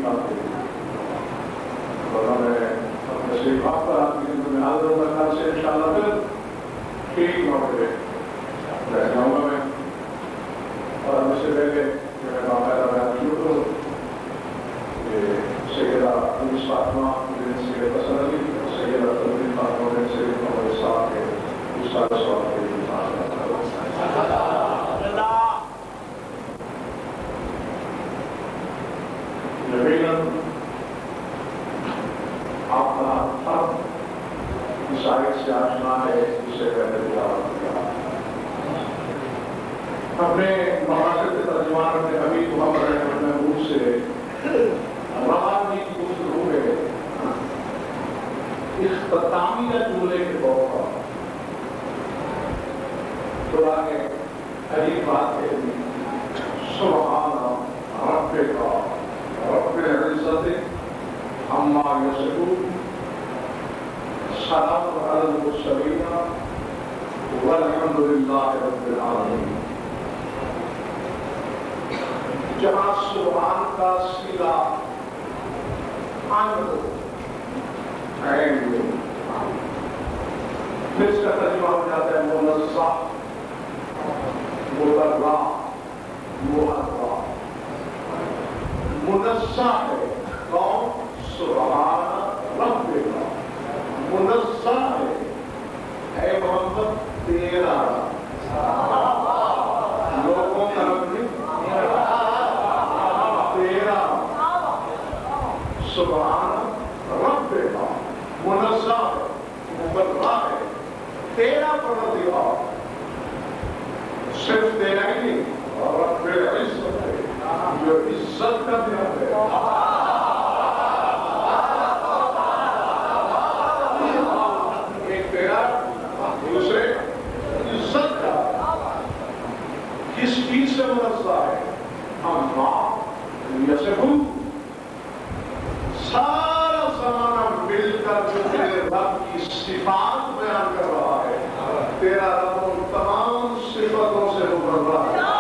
باتیں انہوں نے اپنے سے بات پر آپ کی میں حاضر ہوں میں کل سے انشاءاللہ پھر ٹھیک 9 بجے بیٹھ جاؤں گا میں اور ہم سے پہلے جو ہے باقاعدہ بیان شروع کروں کہ سیدہ انیس فاطمہ بن سید حسن علی سیدہ تنظیم فاطمہ بن سید محمد صاحب کے استاد سوال کے یقیناً آپ کا فرق اس آیت سے آشنا ہے جس سے پہلے تلاوت کیا اپنے معاشرے کے ترجمان اپنے حبیب محمد محبوب سے روحانی گفتگو میں اختتامی جملے کے طور پر قرآن عجیب بات ہے سبحان رب کا رب العزت عما یصفون سلام علی المرسلین والحمد للہ رب العالمین جہاں سبحان کا سیدھا پھر اس کا ترجمہ ہو جاتا ہے منزہ مبرہ محرہ منزہ ہے کون سبحان رب کا منزہ ہے اے محمد تیرا لوگوں کا رب نہیں تیرا سبحان رب کا منزہ ہے مبرہ ہے تیرا پروردگار صرف تیرا ہی نہیں اور رب العزت ہے جو عزت کا دھیان ہے ایک تیرا دوسرے عزت کا کس چیز سے منزہ ہے اللہ یصفون سارا زمانہ مل کر جو تیرے رب کی صفات بیان کر رہا ہے تیرا رب ان تمام صفتوں سے مبرہ ہے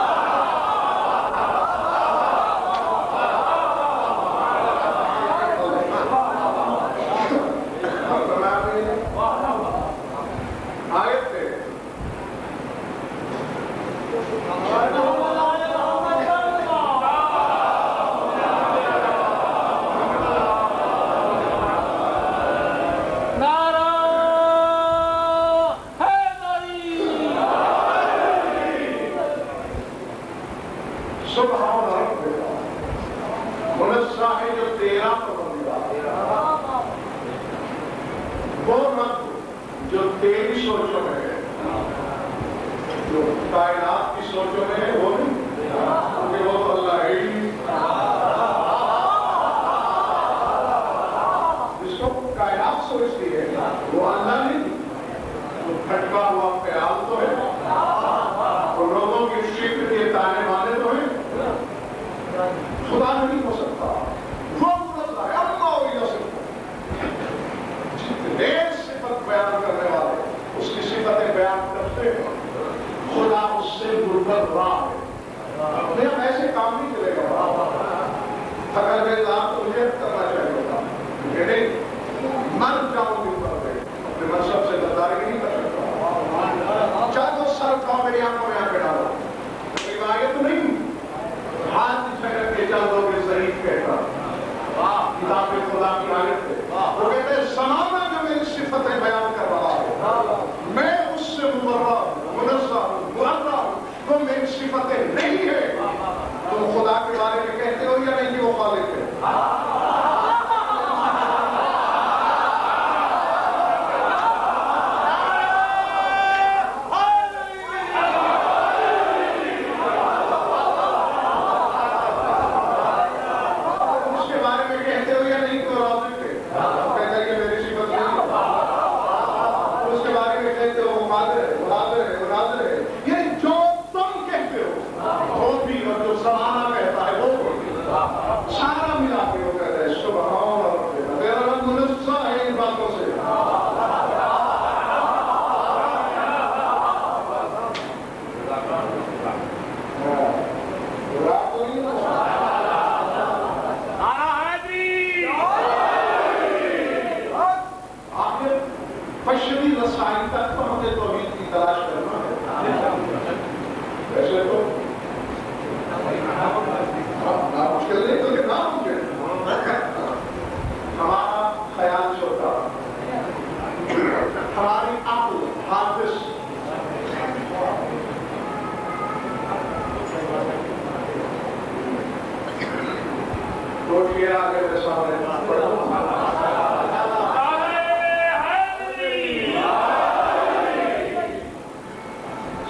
کوشش آگے کے سامنے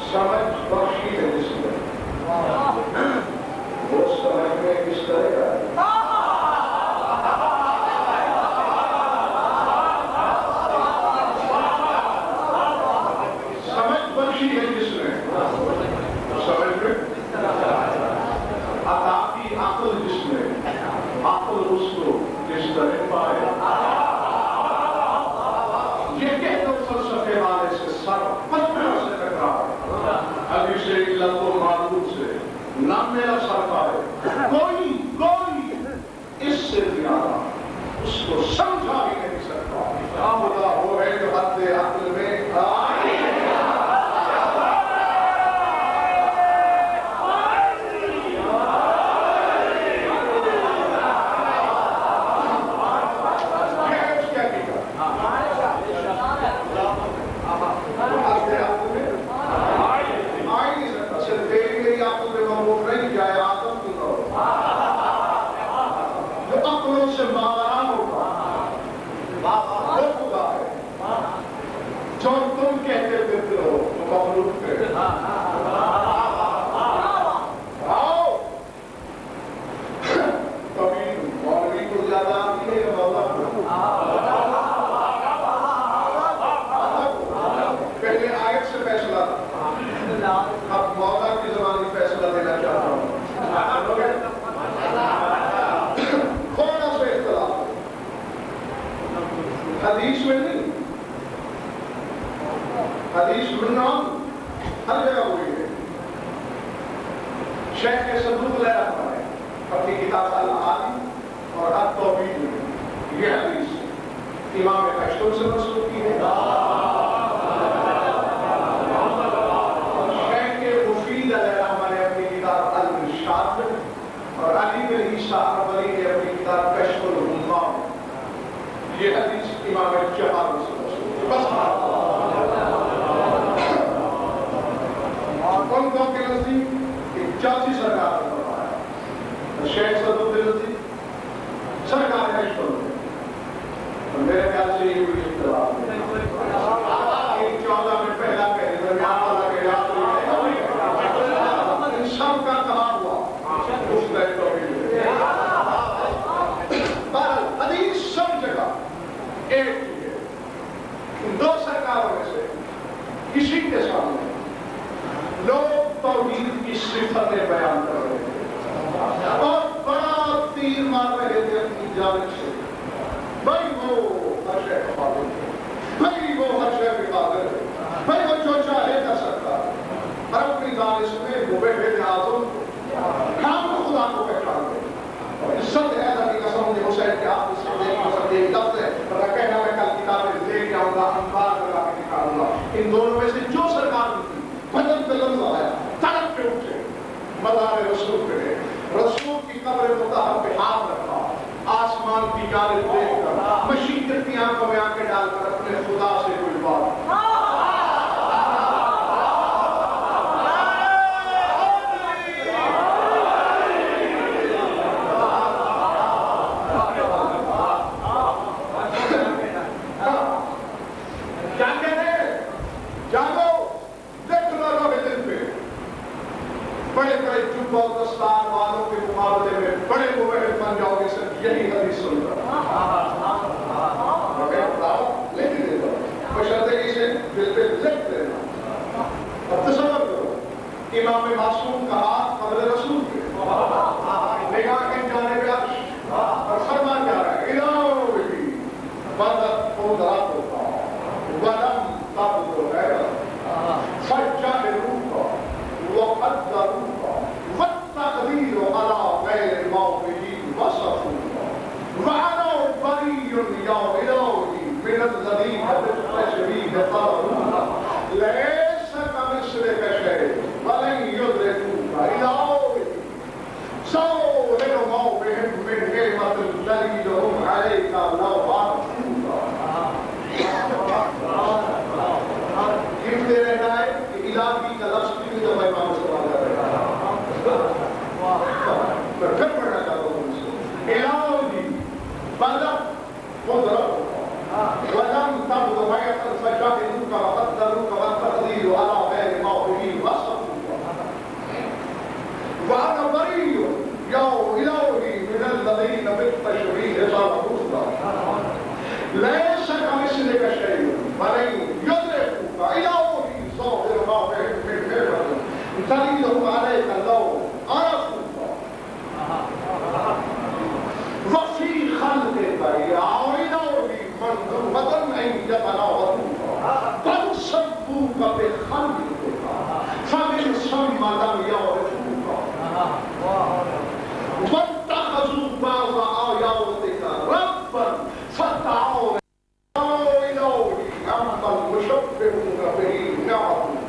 سمجھ بخشی ہے جس میں وہ سمجھ میں کس طرح ہے سمجھ بخشی ہے جس میں سمجھ میں عطا کی عقل جس میں عقل اس کو جس طرح پائے یہ کہہ دو فلسفے والے سے سر پتھر سے ٹکرائے ابھی سے علت و معلوم سے نہ میرا سر پائے کوئی اس سے زیادہ اس کو سمجھا بھی نہیں سکتا خدا وہ ہے جو حد عقل میں آئے جو تم کہتے پھرتے ہو تو مخلوق پہ آؤ کبھی مولوی کو زیادہ آتی ہے یا مولا پہلے آیت سے فیصلہ اب مولا کی زبان کی فیصلہ دینا چاہتا ہوں تھوڑا سا اختلاف حدیث میں نہیں حدیث برنام ہر جگہ ہوئی ہے شیخ کے صدوق لے رہا ہے اپنی کتاب العالم اور التوحید میں یہ حدیث امام اشتم سے منسوب کی ہے شیخ کے مفید علیہ رحمہ نے اپنی کتاب الارشاد میں اور علی بن عیسیٰ عربی نے اپنی کتاب کشف الہمام یہ حدیث امام جہاد سے منسوب بس کون کون کے نزدیک ایک چاچی سرکار نے فرمایا شیخ صدوق کے نزدیک سرکار ہے اور میرے خیال سے یہ ہوئی اختلاف ایک 14 میں پہلا کہہ درمیان والا کہ یاد ان سب کا کہا ہوا اس نے حدیث سب جگہ ایک ہی ہے دو سرکاروں میں سے کسی کے سامنے لوگ توحید کی صفتیں بیان کر رہے تھے اور بڑا تیر مار رہے تھے اپنی جانب سے بھائی وہ ہر شے کا قادر ہے بھائی وہ ہر شے کا قادر ہے بھائی وہ جو چاہے کر سکتا ہے اور اپنی دانش میں وہ بیٹھے تھے اعظم ہم خدا کو پہچان گئے اور عزت ہے اللہ کی قسم مجھے حسین کے ہاتھ سے دیکھ قسم ایک لفظ ہے اور کہنا میں کل کتابیں لے کے آؤں گا انبار لگا کے نکالوں گا ان دونوں میں سے جو سرکار ہوتی بدن پہ لفظ آیا تڑپ پہ اٹھے مزار رسول پہ گئے رسول کی قبر مطہر پہ ہاتھ رکھا آسمان کی جانب دیکھ کر مشیت کی آنکھوں میں آنکھیں ڈال کر اپنے خدا سے کوئی بات دستار والوں کے مقابلے میں بڑے مبہر بن جاؤ گے صرف یہی حدیث سن کر لیکن دے دو بشرطے سے دل پہ لکھ دینا اب تصور کرو امام معصوم کا ہاتھ قبر رسول کے نگاہ کے جانب عرش اور فرما جا رہا ہے الہی بدت قدرت کا ولم تبدو غیرت فجعلوکا وقدروکا والتقدیر على غیر الموقعین وصفوکا الذين بالتشبيه صرفوك ليس كمثلك شيء ولن يدركوك إلى وجه ظاهر ما بهم من نعمة تزيدهم عليك لو عرفوك وفي خلقك يعين وفي منظومة أن يتناولوك قد صدوك بخلقك فمن ثم لم يعرفوك واتخذوا بعض آياتك ربا فتعالى إلهي أما المشبهون به نعمك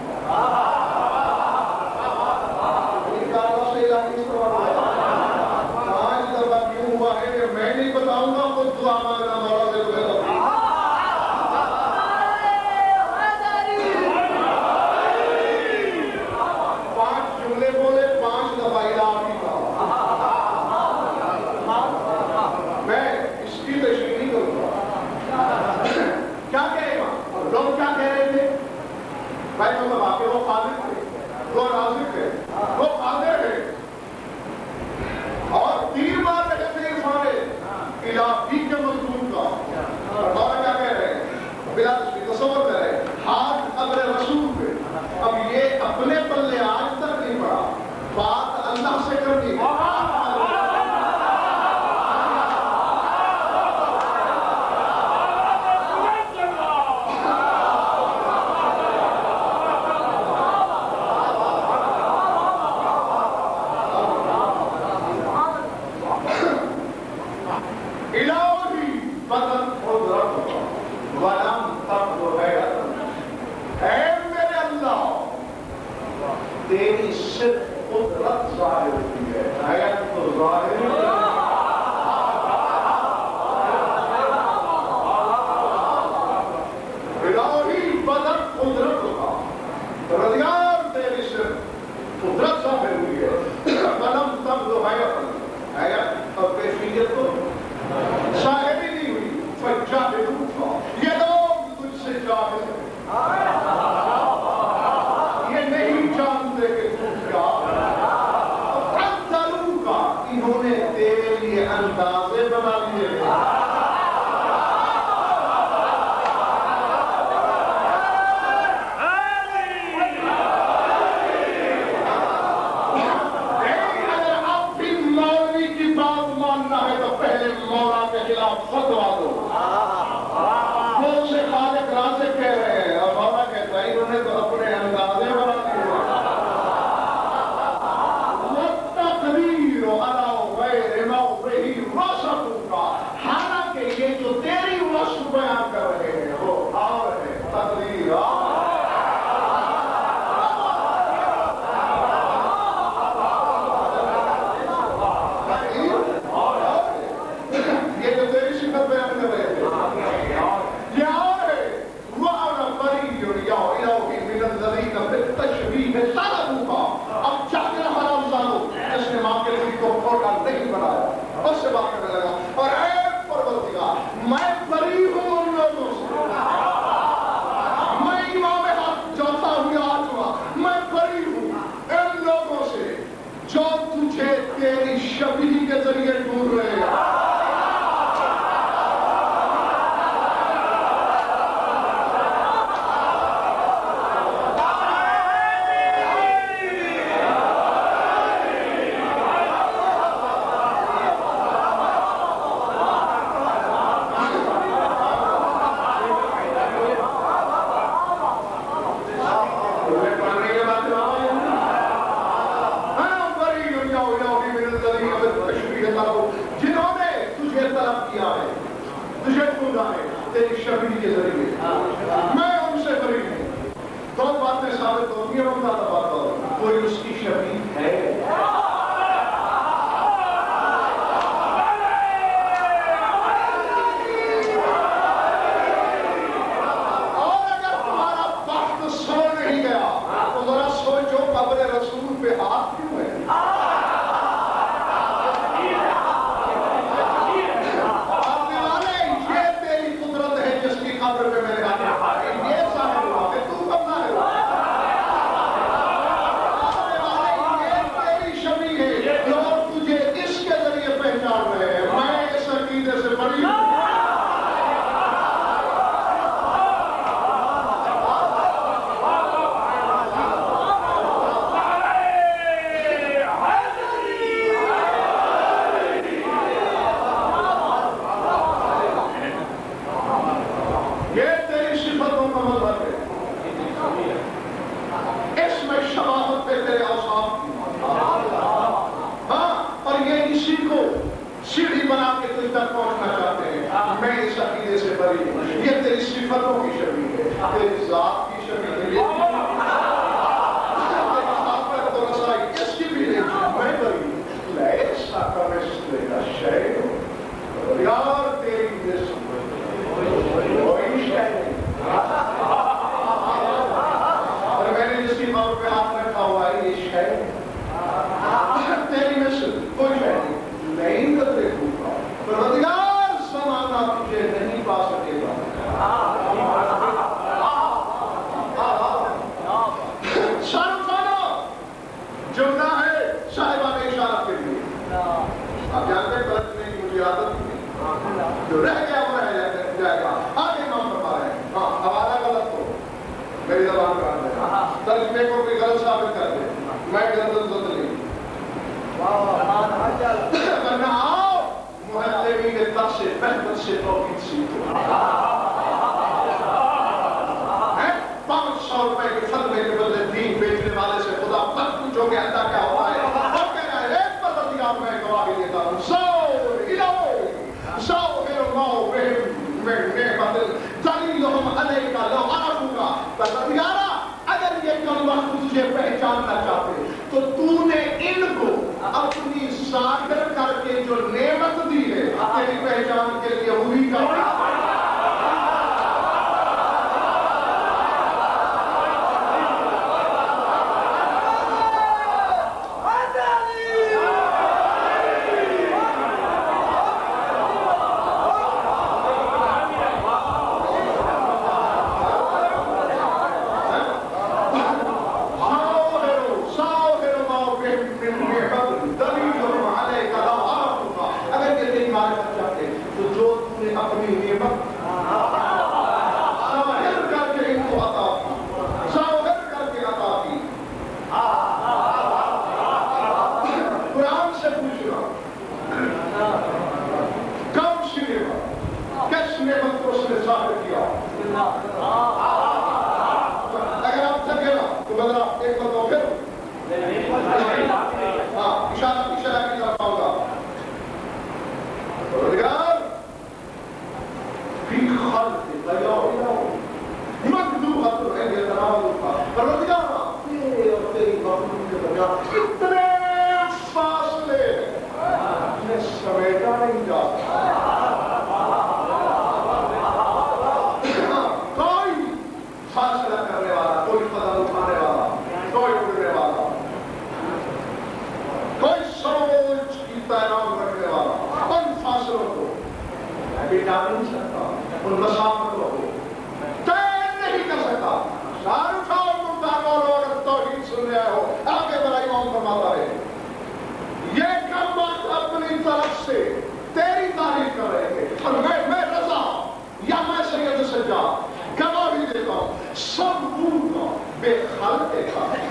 میں نہیں بتاؤں گا خود دعا مانگنا مولا سے تمہیں پانچ جملے بولے 5 دفعہ الہی کا میں اس کی تشریح نہیں کروں گا کیا کہے گا لوگ کیا کہہ رہے تھے بھائی مطلب آپ کے وہ خالق تھے وہ رازق تھے وہ قادر ہے اور 3 بار کہتے ہیں الہی کے مضمون کا اور بابا کیا کہہ رہے ہیں بلا تصور کر رہے ہیں ہاتھ قبر رسول پہ اب یہ اپنے پلے آج تک نہیں پڑا بات اللہ سے کرنی ہے تیری صرف قدرت ظاہر ہوئی ہے آیت تو ظاہر الہی بدر قدرت کا رضیار تیری صرف قدرت ظاہر ہوئی ہے قلم تب دو آیت اور کیفیت تو ظاہر ہی نہیں ہوئی فجاہدو کا یہ لوگ تجھ سے جاہل ہیں جانتے کہ تو کیا کا انہوں نے تیرے لیے اندازے بنا لیے اگر اب بھی مولوی کی بات ماننا ہے تو پہلے مولا کے خلاف فتوا دو وہ سے خالق رازق کہہ رہے ہیں اور مولا کہتا ہے انہوں نے تو اپنے اندازے بنا لیے حالانکہ یہ جو تیری وصف بیان کر رہے ہیں وہ اور ہے تقدیر یہ جو تیری صفت بیان کر رہے ہیں یہ اور ہے وَعَلَى بَرِيٌّ يَا إِلَهِ مِنَ الَّذِينَ بِالتَّشْبِيهِ صَدَقُوكَ اب جاکر حرام زانو جس نے ماں کے لیے کو کھوٹا نہیں بنایا اس سے بات کرنے لگا اور اے پروردگار میں بری ہوں ان لوگوں سے میں امام حق جاتا ہوئی آج ہوا میں بری ہوں ان لوگوں سے جو تجھے تیری شبیہ کے ذریعے ڈھونڈ رہے ہیں جنہوں نے تجھے طلب کیا ہے تجھے ڈھونڈا ہے تیری شبیہ کے ذریعے میں ان سے بری ہوں دو باتیں ثابت ہوتی ہیں بتا دباتا ہوں کوئی اس کی شبیہ ہے اور اگر تمہارا وقت سو نہیں گیا تو ذرا سوچو قبر رسول پہ ہاتھ کیوں ہے قبر پہ میں نے تجھ تک پہنچنا چاہتے ہیں. میں اس عقیدے سے بری ہوں. یہ تیری صفتوں کی شبیہ ہے, تیری ذات کی شبیہ ہے. تو رسائی اس کی بھی نہیں, میں بری ہوں. لیسا کمثلک شیء, یار تیری جسم کوئی شے نہیں. اور میں نے جس کی موت پہ ہاتھ رکھا ہوا ہے یہ شے تیری مثل کوئی شے نہیں کر دیکھوں گا. پروردگار زمانہ تجھے نہیں پا سکے گا. جملہ ہے صاحبہ نے اشارت کے لیے. آپ جانتے ہیں پلٹنے کی مجھے عادت نہیں, جو رہ گیا وہ رہ جائے گا. آگے کام کروا رہے ہیں. ہاں حوالہ غلط ہو میری زبان کا آدھے, ترجمے کو بھی غلط ثابت کر دے, میں غلط نہیں. ورنہ آؤ محتوی کے تر سے بہتر سے توحید سیکھو. 500 روپے کے فتوے کے بدلے دین بیچنے والے سے خدا مت پوچھو کہ اللہ کیا ہوتا ہے. وہ کہہ رہا ہے ایک پروردگار میں گواہی دیتا ہوں. پروردگارا اگر یہ کم وقت تجھے پہچاننا چاہتے تو تو نے ان کو اپنی ساگر کر کے جو نعمت دی ہے تیری پہچان کے لیے وہی کا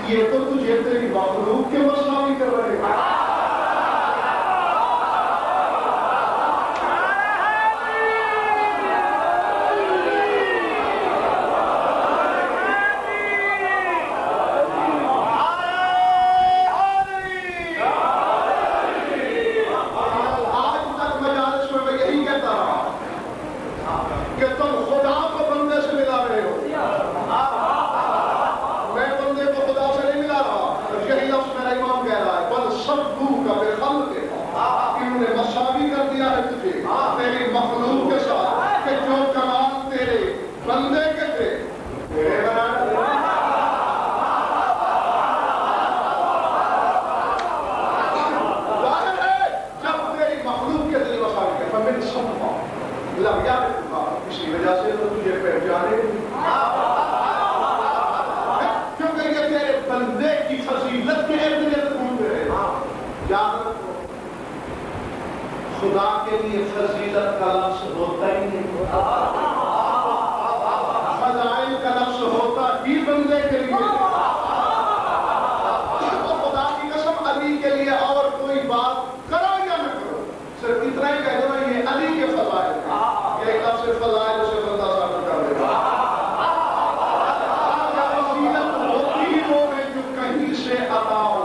یہ تو تجھے تیری مخلوق کے مساوی کر رہے ہیں. خدا کے لیے فضیلت کا لفظ ہوتا ہی نہیں. فضائل کا لفظ ہوتا ہی بندے کے لیے. خدا کی قسم علی کے لیے اور کوئی بات کرو یا نہ کرو, صرف اتنا ہی کہہ دو یہ علی کے فضائل ہیں. ایک لفظ فضائل اسے بندہ ثابت کر دے گا. فضیلت ہوتی وہ ہے جو کہیں سے عطا ہو.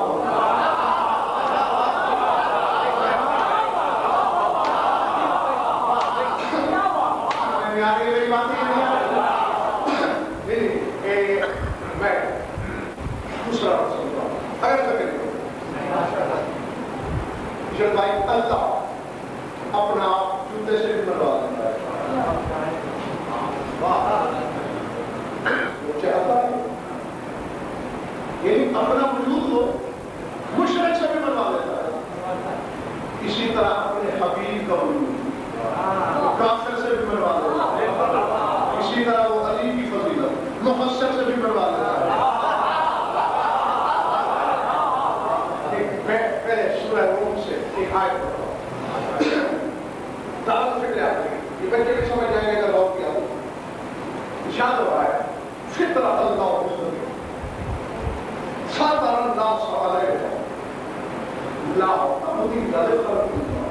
میں آ رہی ہے میری باتیں نہیں آ رہی؟ میں دوسرا سمجھتا ہوں اگر فکر کرو جب بھائی اللہ اپنا آپ جوتے سے بھی بنوا دیتا ہے، وہ چاہتا ہے یعنی اپنا وجود کو مشرق سے بھی بنوا دیتا ہے، اسی طرح اپنے حبیب کا وجود کافر سے بھی بنوا دیتا ہے، اسی طرح وہ علی کی فضیلت مفسر سے بھی بنوا دیتا ہے۔ پہلے سورہ روم سے ایک آیت پڑھتا ہوں، دعوت فکر آپ کی یہ بچے بھی سمجھ جائیں گے اگر غور کیا تو ارشاد ہو رہا ہے فطرت اللہ مستقیم ساتر اللہ سوالے لا تبدیل خلق اللہ،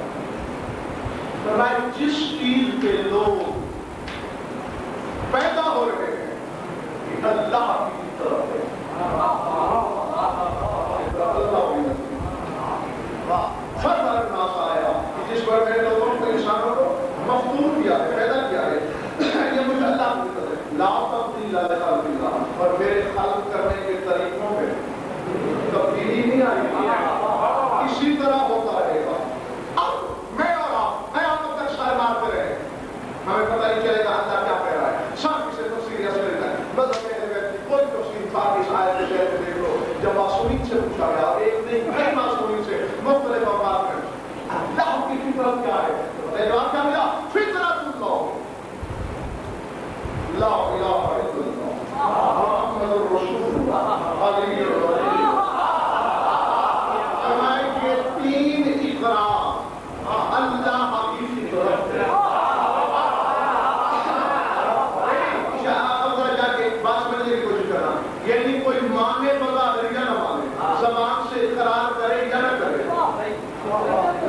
فرمایا جس چیز پہ لوگ پیدا ہو رہے ہیں یہ اللہ کی طرف ہے، فطر الناس آیا جس پر میں نے لوگوں کو انسانوں کو مفطور کیا ہے، پیدا کیا ہے، یہ مجھے اللہ کی طرف ہے، لا تبدیل خلق اللہ، اور میرے خلق کرنے کے طریقوں میں تبدیلی نہیں آئی، اسی طرح ہوتا رہے گا۔ اب میں اور آپ تک سارے مارتے رہے، ہمیں پتہ نہیں چلے گا اللہ کیا کہہ رہا ہے، سب کسی تفسیر یا سمجھ ہے بس کوئی تفسیر فارغ آیت کے شہر میں دیکھ لو جب معصومین سے پوچھا گیا اور ایک نہیں کئی معصومین سے مختلف اوقات میں اللہ کی فطرت کیا ہے، تو جواب کیا ملا؟ فطرت اللہ لا الہ الا اللہ محمد الرسول اللہ علیہ وسلم۔ فرمائے کہ تین اقرار اللہ کی فطرت ہے۔ یعنی کوئی مانے بغیر یا نہ مانے، زبان سے اقرار کرے یا نہ کرے،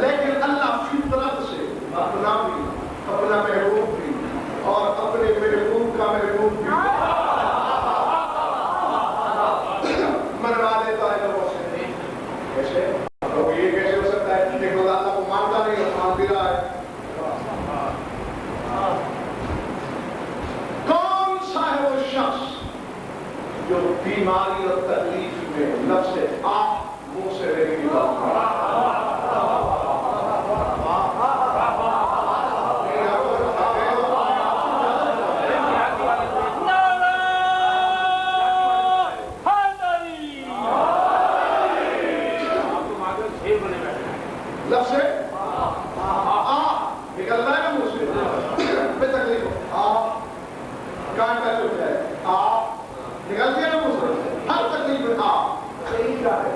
لیکن اللہ فطرت سے اپنا بھی اپنا محبوب بھی اور اپنے محبوب کا محبوب بھی منوا دیتا ہے لوگوں سے۔ کیسے؟ تو یہ کیسے ہو سکتا ہے کہ اللہ کو مانتا نہیں اور مان بھی رہا ہے؟ کون سا ہے وہ شخص جو بیماری اور تکلیف میں لفظ آپ منہ سے نہیں نکالتا؟ لفظ آپ نکلتا ہے نا منہ سے، بے تکلیف آپ کانٹا چپ ہے، آپ نکلتی ہے نا منہ سے، ہر تکلیف میں آپ یہی کیا ہے؟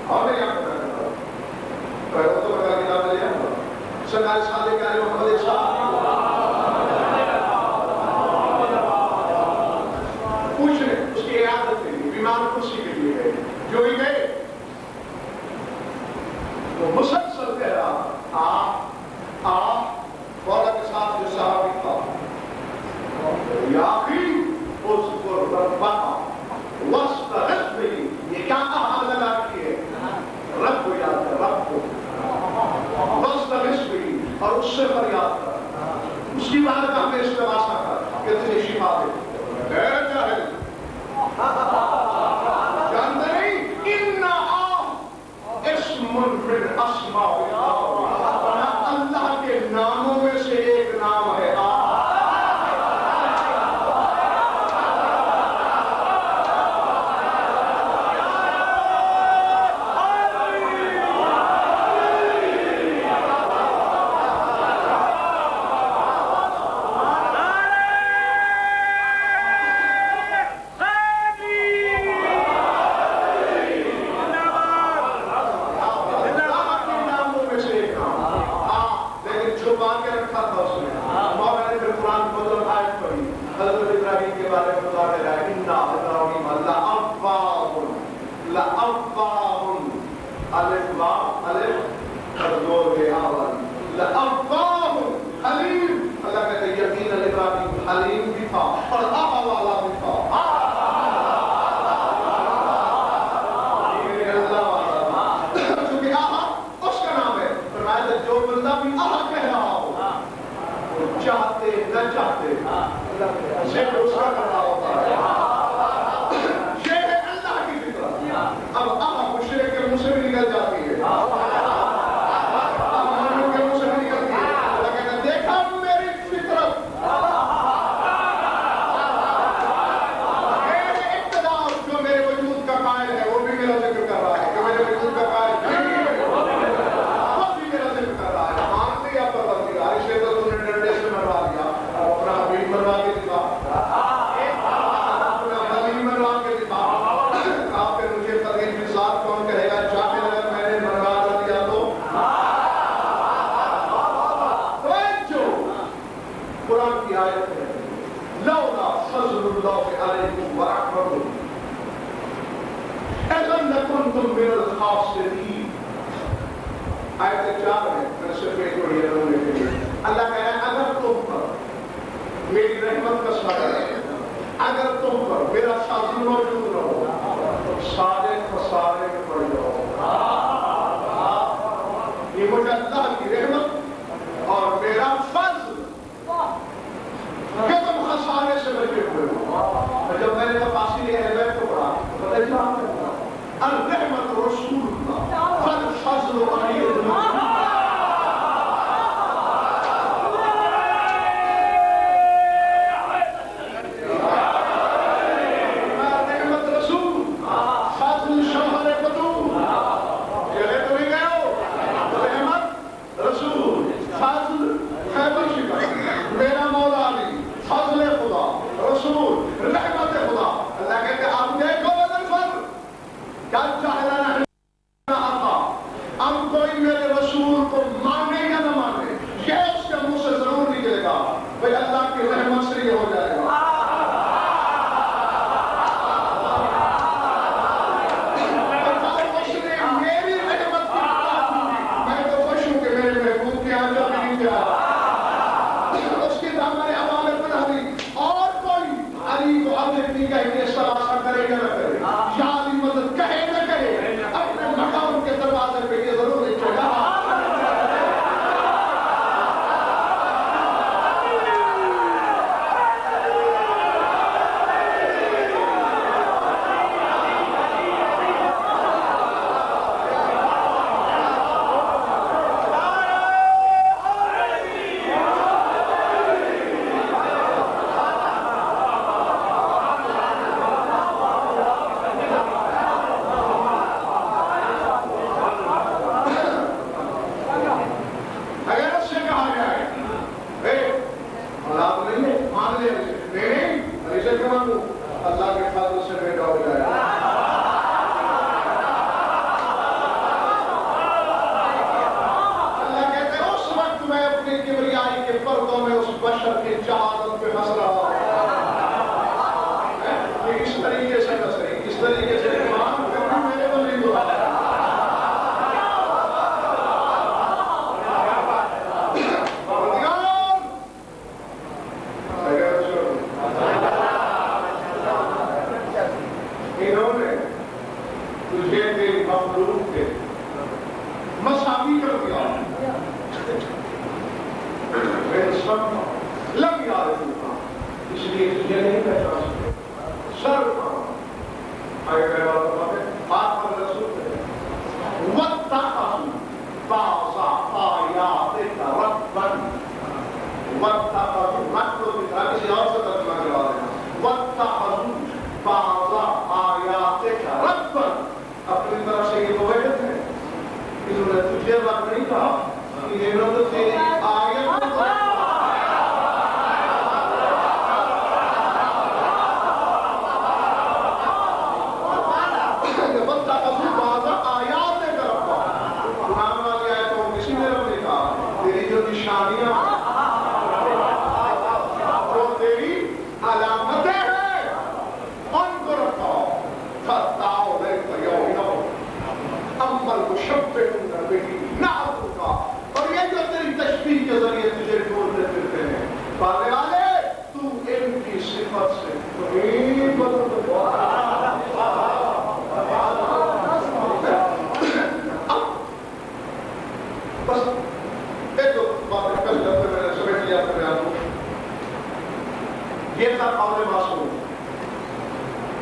اور نہیں آپ کرتا پہلے تو بتا کتاب لے آؤں سرکاری سالے کے آئے محمد صاحب پوچھ رہے اس کی عیادت کے لیے، بیمار خوشی کے لیے گئے، جو ہی گئے وہ مسلسل کہہ رہا آپ فولا کے ساتھ جو صحابی تھا یاقی اس کو ربک وسط رب بھی، یہ کیا کہا لگا کی ہے؟ رب کو یاد کر، رب کو وسط رب بھی، اور اس سے فریاد کر، اس کی بارگاہ میں استغاثہ کر کہ تجھے شفا دے۔ اے جاہل جانتے نہیں اِنَّا اسم من اسماء اللہ کے ناموں میں سے ایک نام ہے حلیم بھی تھا اور آقا والا بھی تھا، چونکہ آقا اس کا نام ہے، فرمایا جو بندہ بھی آقا کہہ رہا ہو چاہتے نہ چاہتے آیت ہے لولا فضل اللہ علیکم ورحمتہ اذا لکنتم من الخاسرین. آیت 4 ہے. میں صرف ایک اور یہ رہنے کے لیے اللہ کہہ رہا ہے اگر تم پر میری رحمت کا سایہ ہے, اگر تم پر میرا فضل موجود رہو تو سارے خسارے میں پڑ جاؤ. یہ مجھے اللہ کی رحمت اور میرا فضل کہ تم خسارے سے بچے ہوئے ہو. جب میں نے تفاصیل اہل بیت کو پڑھا تو الرحمت رسول اللہ فالفضل علی اللہ.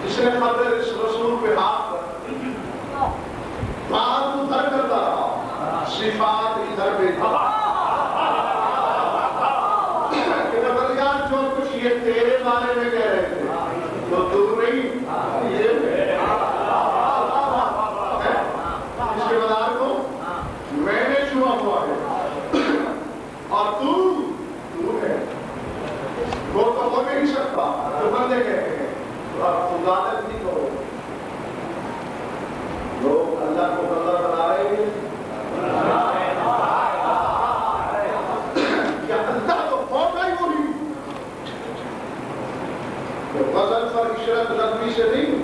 جس نے خبر اس رسول پہ ہاتھ رکھ بات ادھر کرتا رہا صفات ادھر بھی کہ نظریات جو کچھ یہ تیرے بارے میں کہہ رہے تھے تو تو نہیں یہ اس کے مدار کو میں نے چھوا ہوا ہے اور تو ہے وہ تو ہو نہیں سکتا جو بندے کہتے ہیں عبادت نہیں کرو لوگ اللہ کو بندہ بنا رہے ہیں یا اللہ تو ہوگا ہی وہی عشرت نبی سے نہیں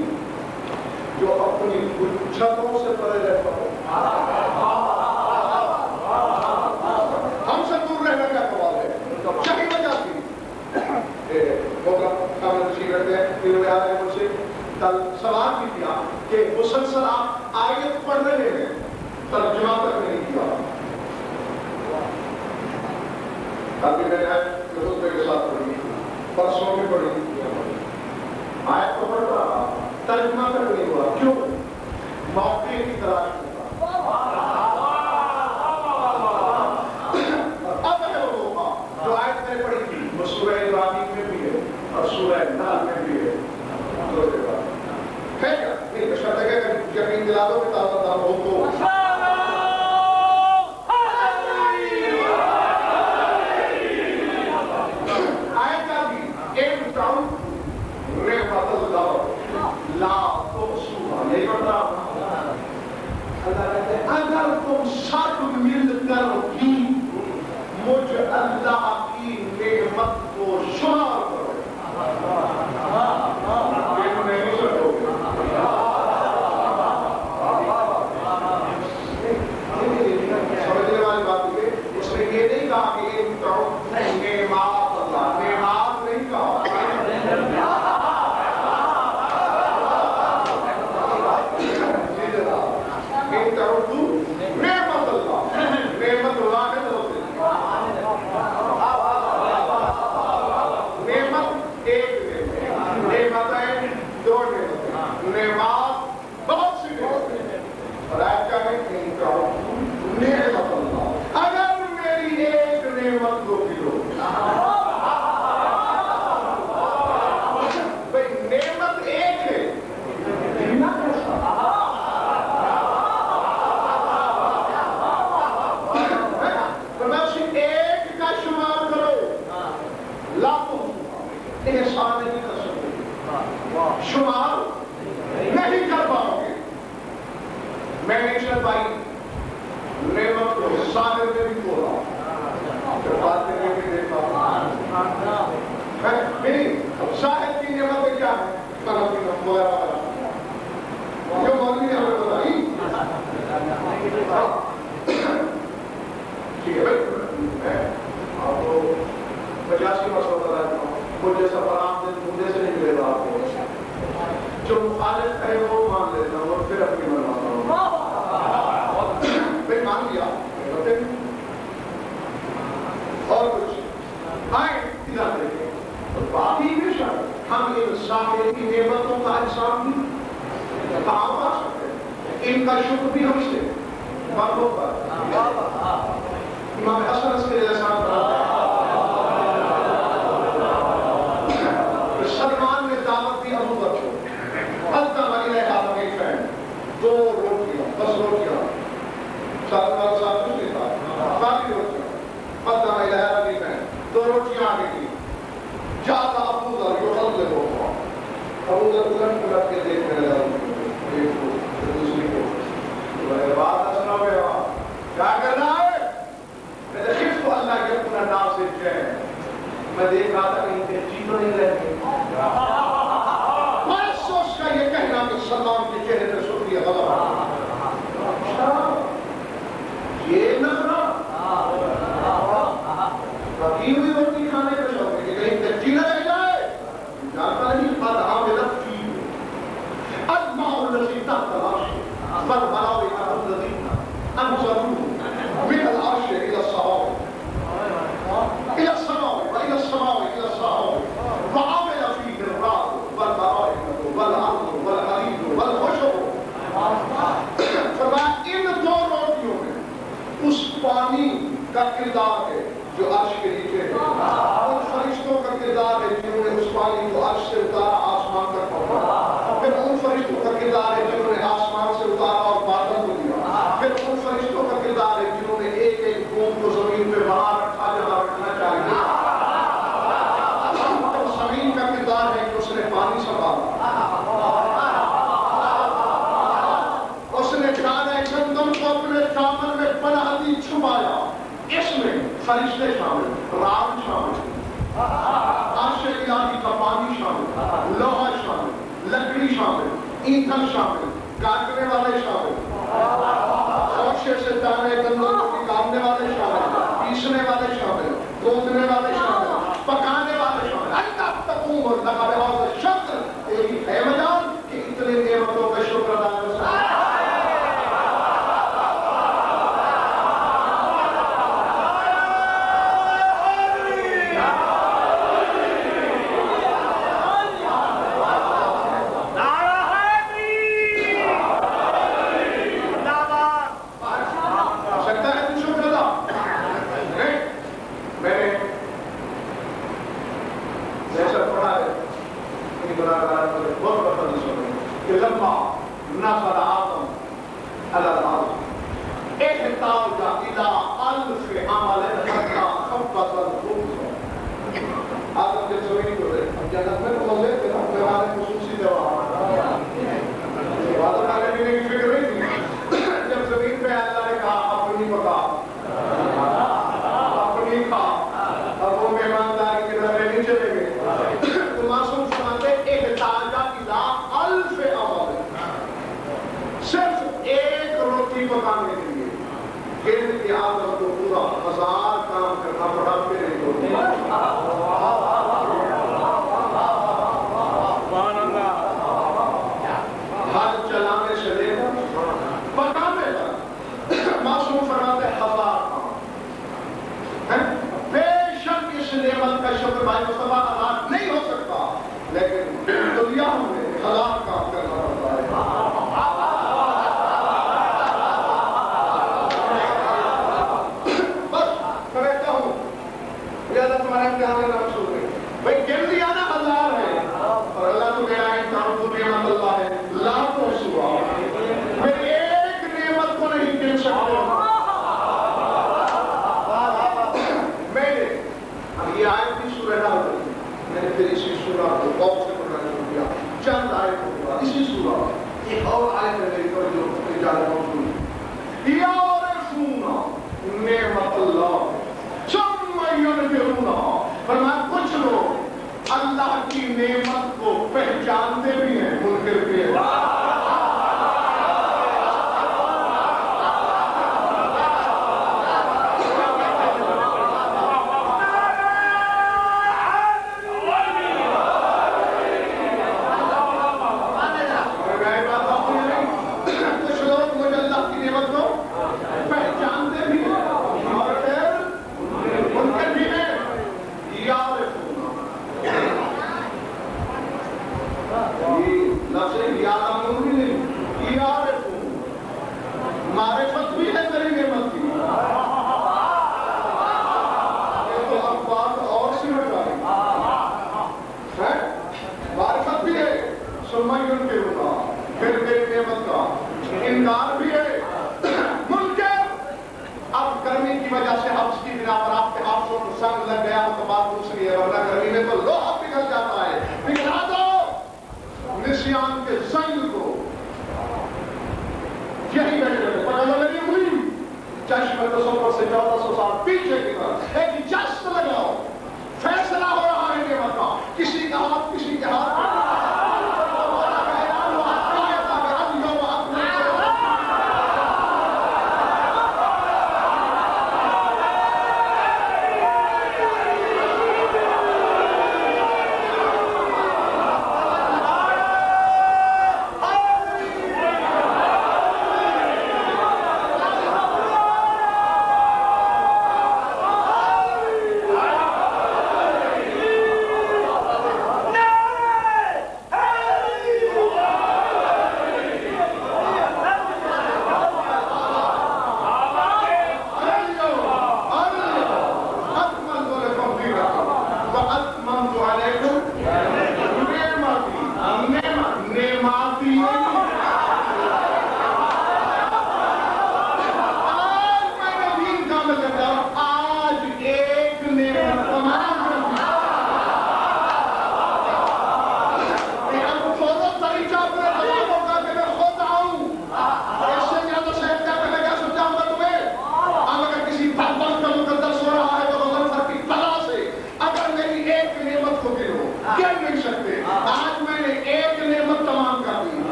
جو اپنی چھتوں سے پرے رہتا ہو. ہم سے دور رہنے کا سوال ہے. کہیں وجہ تھی کامل تشریف رکھتے ہیں انہوں نے آگے مجھ سے کل سوال بھی کیا کہ مسلسل آپ آیت پڑھ رہے ہیں ترجمہ تک نہیں کیا. کل بھی میں نے خطبے کے ساتھ پڑھی, پرسوں بھی پڑھی, آیت تو پڑھ رہا ترجمہ تک نہیں ہوا. کیوں؟ موقع کی تلاش ہوتا. اب ہے وہ موقع جو آیت میں پڑھی تھی وہ سورہ ابراہیم میں بھی ہے اور سورہ نحل میں بھی ہے. دو جگہ ہے کیا نہیں شرط ہے کہ یقین دلا دو کہ تازہ دار ہو تو آیت کا بھی ایک کام رحمت اللہ لا تحصوها نہیں پڑھتا. اللہ کہتے ہیں اگر تم سب مل کر بھی مجھ اللہ کی نعمت کو شمار کرو. سمجھنے والی بات ہے اس نے یہ نہیں کہا کہ ایک نعمات اللہ نعمات نہیں کہا. شمار نہیں کر پاؤ گے. میں نے چل پائی نعمت کو ظاہر میں بھی بولا بات میں بھی دیکھا ظاہر کی نعمتیں کیا ہے جو مولوی نے ہمیں بتائی. ٹھیک ہے میں آپ کو 50 کی مسئلہ بتا رہتا ہوں. مجھے سفر عام دن مجھے سے نہیں ملے گا آپ کو. جو مخالف ہے وہ مان لیتا ہوں اور پھر اپنی منواتا ہوں. میں مان لیا اور کچھ آئے ادھر دیکھیں تو باقی بھی شاید ہم ان ظاہر کی نعمتوں کا انسان بھی کہاں پا سکتے ہیں. ان کا شکر بھی ہم سے مرغوں پر امام حسن عسکری علیہ السلام بناتے ہیں. سلمان نے دعوت دی ابو بکر کو التم علیہ حاضرین دو روٹیاں بس روٹیاں سلمان صاحب کچھ نہیں تھا باقی روٹیاں التم علیہ حاضرین دو روٹیاں آگے کی جاتا ابو ذر یغلب ہوگا. ابو ذر بلند پلٹ کے دیکھنے لگا ایک کو دوسری کو بات اصلا ہوا کیا کرنا ہے. میں نے خفت اللہ کے اپنا نام سے جائے میں دیکھ رہا تھا کہ ان کے چیزوں نہیں رہتے. میں سوچ کا یہ کہنا کہ سلمان کے چہرے پر شکریہ غلط یہ نظرہ باقی ہوئی روٹی کھانے کا شوق ہے کہ کہیں کچی نہ رہ جائے جانتا نہیں فَدْعَا بِنَفْسِهِ أَجْمَعُ الَّذِي تَحْتَ الْعَرْشِ فَالْمَلَائِكَةُ الَّذِينَ أَنزَلُوهُ مِنَ الْعَرْشِ إِلَى السَّمَاءِ إلى السماء وإلى السماء إلى السماء وعمل فيه الرعد والملائكة والأرض والحديد والخشب. فرمایا ان دو روٹیوں میں اس پانی کا کردار ہے جو عرش کے نیچے ہے. ان فرشتوں کا کردار ہے جنہوں نے اس پانی کو عرش سے اتارا آسمان تک پہنچایا. پھر ان فرشتوں کا کردار ہے جنہوں نے آسمان سے اتارا اور بادل کو دیا. پھر ان فرشتوں کا کردار ہے جنہوں نے ایک ایک بوند کو زمین پہ وہاں رکھا جہاں رکھنا چاہیے. زمین کا کردار ہے کہ اس نے پانی سنبھالا. اس نے دانہ گندم کو اپنے دامن میں پناہ دی چھپایا. اس میں فرشتے شامل رات شامل عرش الہی کا پانی شامل لوہا شامل ایندھن شامل، کاٹنے والے شامل، خوشے سے دانے گندم کو نکالنے والے شامل، پیسنے والے شامل، گوندنے والے شامل، پکانے والے شامل. اللہ تقوم اور لگا بہذا الشکر، یہی ہے مجال کہ اتنے نعمتوں کا شکر ادا کر سکتے.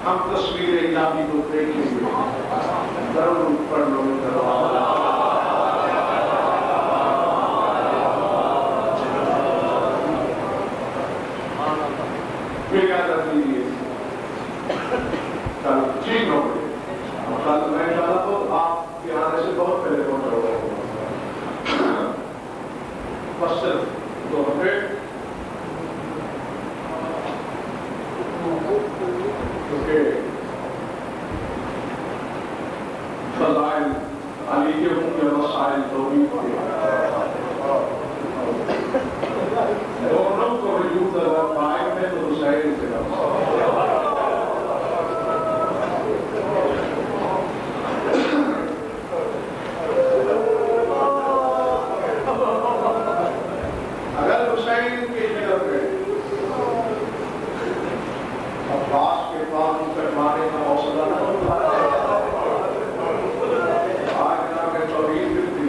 ہم تصویر الہی کو دیکھیں گے. درود پڑھ لو کل ٹھیک ہو گئی. کل میں انشاءاللہ تو آپ کے آنے سے بہت پہلے پہنچا ہوا بس صرف 2 گھنٹے کیونکہ فضائل علی کے ہوں کے مسائل تو بھی دونوں کو وجود اگر پائے میں تو حسین سے اگر حسین کے جگہ پہ عباس کے قانون کٹوانے کا حوصلہ نہ ہوتا آج جناب توحید ملتی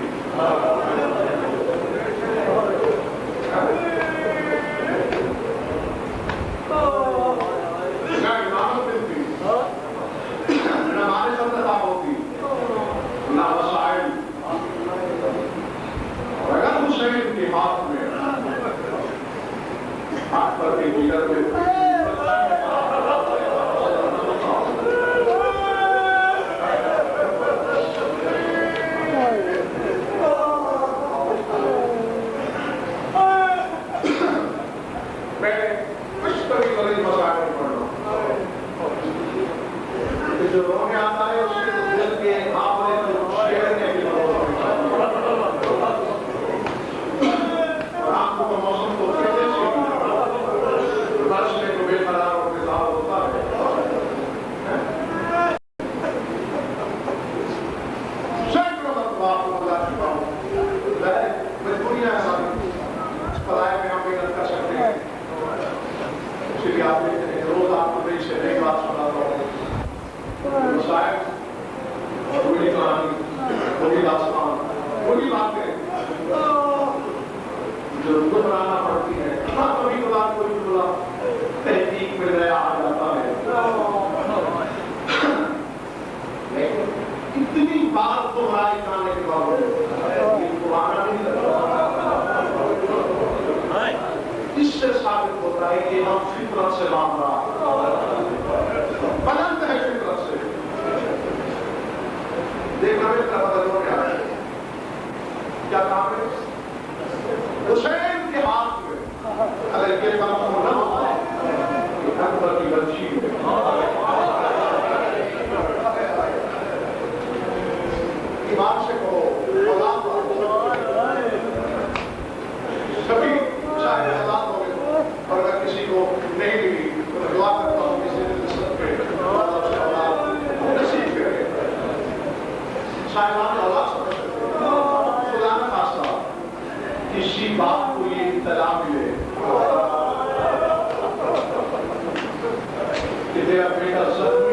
نہ امامت ملتی نہ معرفت عطا ہوتی نہ وسائل. اور اگر حسین کے ہاتھ میں ہاتھ پر کے جگر میں جو رونے آتا ہے اس کے دل کے آپنے کو شیرنے کی اور آنکھوں کا موسم تو پھر سے برسنے کو بے قرار اور بزار ہوتا ہے. سینکڑوں مرتبہ آپ کو بتا چکا ہوں میں دنیا پڑھائی میں ہم محنت کر سکتے ہیں. اسی لیے آپ دیکھتے ہیں روز آپ کو نئی سے نئی بات سناتا ہوں. وہی کہانی وہی داستان وہی باتیں جو دہرانا پڑتی ہے. ہاں کبھی کبھار کوئی بولا تحقیق میں نیا آ جاتا ہے لیکن اتنی بار دہرائی جانے کے باوجود پرانا نہیں لگتا. اس سے ثابت ہوتا ہے کہ ہم فطرت سے مان رہا بلند ہے فطرت سے. دیکھنا میں اتنا بدل ہو گیا ہے. کیا کام ہے حسین کے ہاتھ میں اگر یہ کام ہونا ہوتا ہے کہ اکبر کی غلطی ایمان سے کہو اولاد سبھی چاہے اولاد ہو گئے اور اگر کسی کو نہیں ملی تو دعا کرتا ہوں کسی نے نسبت پہ نصیب کرے. صاحبان اولاد سمجھ سکتے خدا نہ خاصہ کسی باپ کو یہ اطلاع ملے کہ تیرا بیٹا سب